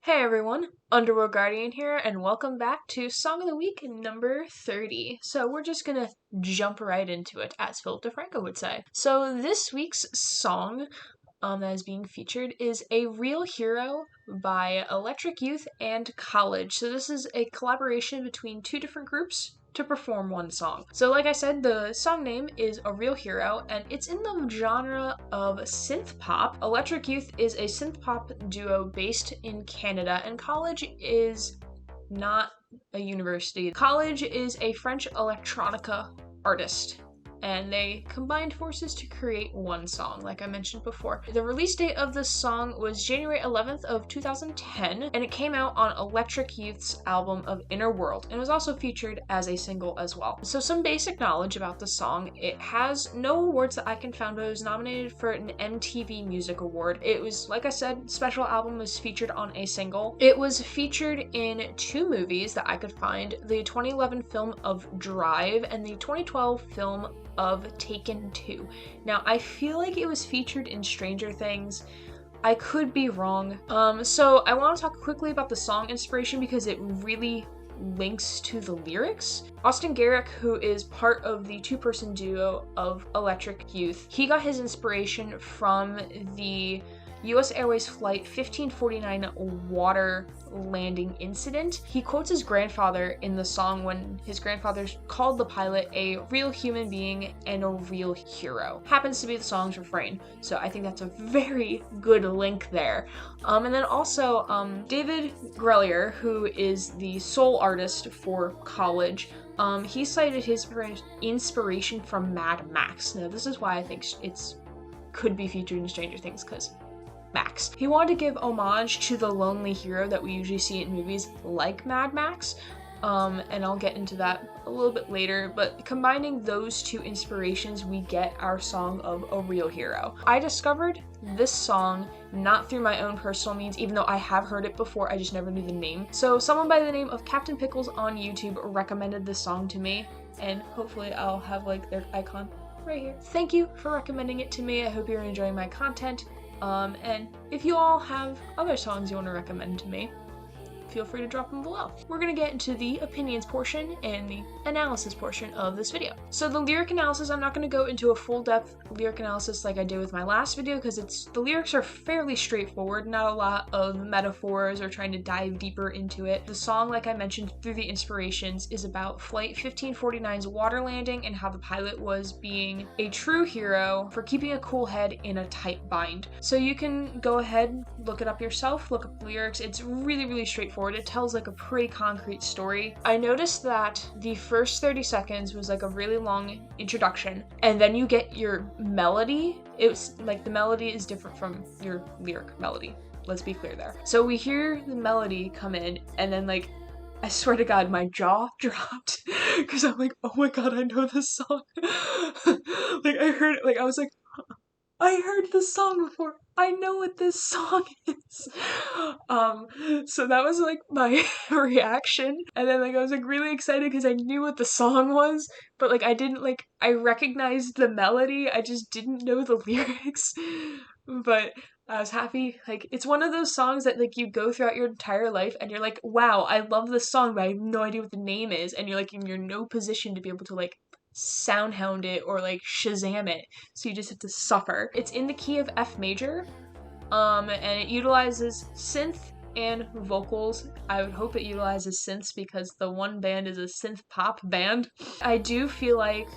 Hey everyone, Underworld Guardian here, and welcome back to Song of the Week number 30. So we're just gonna jump right into it, as Philip DeFranco would say. So this week's song that is being featured is A Real Hero by Electric Youth and College. So this is a collaboration between two different groups to perform one song. So like I said, the song name is A Real Hero, and it's in the genre of synth pop. Electric Youth is a synth pop duo based in Canada, and College is not a university. College is a French electronica artist, and they combined forces to create one song, like I mentioned before. The release date of this song was January 11th of 2010, and it came out on Electric Youth's album of Inner World, and was also featured as a single as well. So some basic knowledge about the song: it has no awards that I can find, but it was nominated for an MTV Music Award. It was, like I said, special album was featured on a single. It was featured in two movies that I could find: the 2011 film of Drive and the 2012 film of Taken 2. Now, I feel like it was featured in Stranger Things. I could be wrong. So I want to talk quickly about the song inspiration because it really links to the lyrics. Austin Garrick, who is part of the two-person duo of Electric Youth, he got his inspiration from the US Airways Flight 1549 water landing incident. He quotes his grandfather in the song when his grandfather called the pilot a real human being and a real hero. Happens to be the song's refrain, so I think that's a very good link there. And then also, David Grelier, who is the sole artist for College, he cited his inspiration from Mad Max. Now, this is why I think could be featured in Stranger Things, because Max. He wanted to give homage to the lonely hero that we usually see in movies like Mad Max, and I'll get into that a little bit later, but combining those two inspirations, we get our song of A Real Hero. I discovered this song not through my own personal means, even though I have heard it before, I just never knew the name. So someone by the name of Captain Pickles on YouTube recommended this song to me, and hopefully I'll have like their icon right here. Thank you for recommending it to me. I hope you're enjoying my content. And if you all have other songs you want to recommend to me, feel free to drop them below. We're gonna get into the opinions portion and the analysis portion of this video. So the lyric analysis, I'm not gonna go into a full-depth lyric analysis like I did with my last video, because the lyrics are fairly straightforward, not a lot of metaphors or trying to dive deeper into it. The song, like I mentioned, through the inspirations, is about Flight 1549's water landing and how the pilot was being a true hero for keeping a cool head in a tight bind. So you can go ahead, look it up yourself, look up the lyrics. It's really, really straightforward. It tells like a pretty concrete story. I noticed that the first 30 seconds was like a really long introduction, and then you get your melody. It was like the melody is different from your lyric melody. Let's be clear there. So we hear the melody come in, and then like, I swear to God, my jaw dropped because I'm like, oh my God, I know this song. Like I heard it, like I was like, I heard this song before. I know what this song is. So that was like my reaction. And then like I was like really excited because I knew what the song was, but like I recognized the melody. I just didn't know the lyrics. But I was happy. Like, it's one of those songs that like you go throughout your entire life and you're like, wow, I love this song, but I have no idea what the name is. And you're like in your no position to be able to like soundhound it or like Shazam it, so you just have to suffer. It's in the key of F major, and it utilizes synth and vocals. I would hope it utilizes synths because the one band is a synth pop band. I do feel like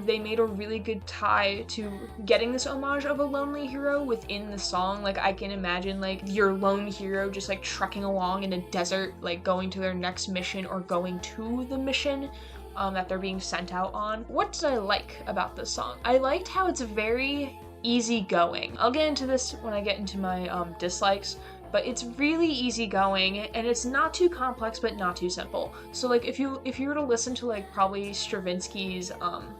they made a really good tie to getting this homage of a lonely hero within the song. Like I can imagine like your lone hero just like trekking along in a desert, like going to their next mission or going to the mission that they're being sent out on. What did I like about this song? I liked how it's very easygoing. I'll get into this when I get into my dislikes, but it's really easygoing and it's not too complex but not too simple. So like if you were to listen to like probably Stravinsky's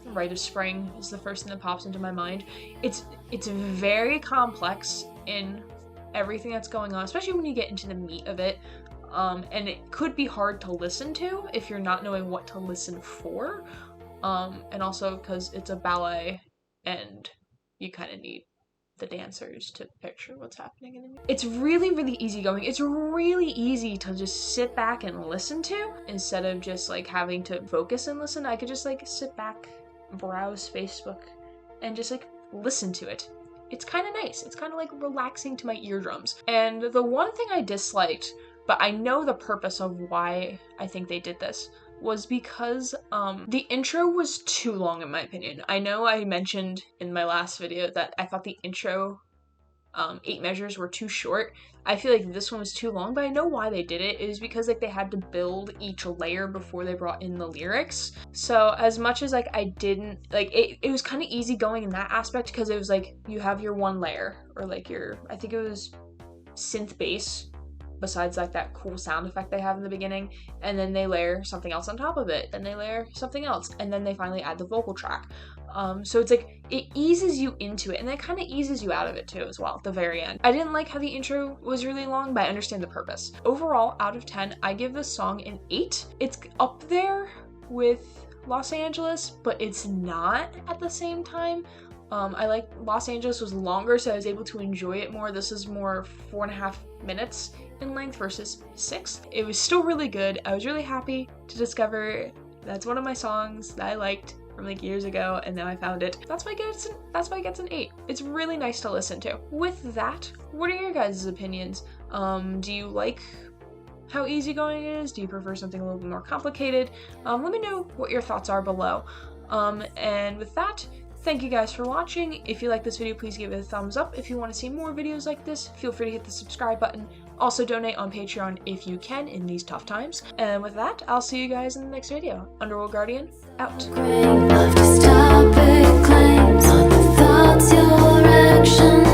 Rite of Spring is the first thing that pops into my mind. It's very complex in everything that's going on, especially when you get into the meat of it. And it could be hard to listen to if you're not knowing what to listen for, and also because it's a ballet and you kind of need the dancers to picture what's happening in the music. It's really, really easygoing. It's really easy to just sit back and listen to instead of just like having to focus and listen. I could just like sit back, browse Facebook, and just like listen to it. It's kind of nice. It's kind of like relaxing to my eardrums. And the one thing I disliked, but I know the purpose of why I think they did this, was because the intro was too long in my opinion. I know I mentioned in my last video that I thought the intro 8 measures were too short. I feel like this one was too long, but I know why they did it. It was because like they had to build each layer before they brought in the lyrics. So as much as like I didn't like it was kind of easy going in that aspect, because it was like you have your one layer, or like your, I think it was synth bass, besides like that cool sound effect they have in the beginning, and then they layer something else on top of it, then they layer something else, and then they finally add the vocal track. So it's like it eases you into it, and then it kind of eases you out of it too as well at the very end. I didn't like how the intro was really long, but I understand the purpose. Overall, out of 10, I give this song an 8. It's up there with Los Angeles, but it's not at the same time. I like Los Angeles was longer, so I was able to enjoy it more. This is more 4.5 minutes in length versus 6. It was still really good. I was really happy to discover that's one of my songs that I liked from like years ago, and now I found it. That's why it gets an 8. It's really nice to listen to. With that, what are your guys' opinions? Do you like how easygoing it is? Do you prefer something a little bit more complicated? Let me know what your thoughts are below. And with that, thank you guys for watching. If you like this video, please give it a thumbs up. If you want to see more videos like this, feel free to hit the subscribe button. Also donate on Patreon if you can in these tough times. And with that, I'll see you guys in the next video. Underworld Guardian, out. Love to stop it, claims on the thoughts, your actions.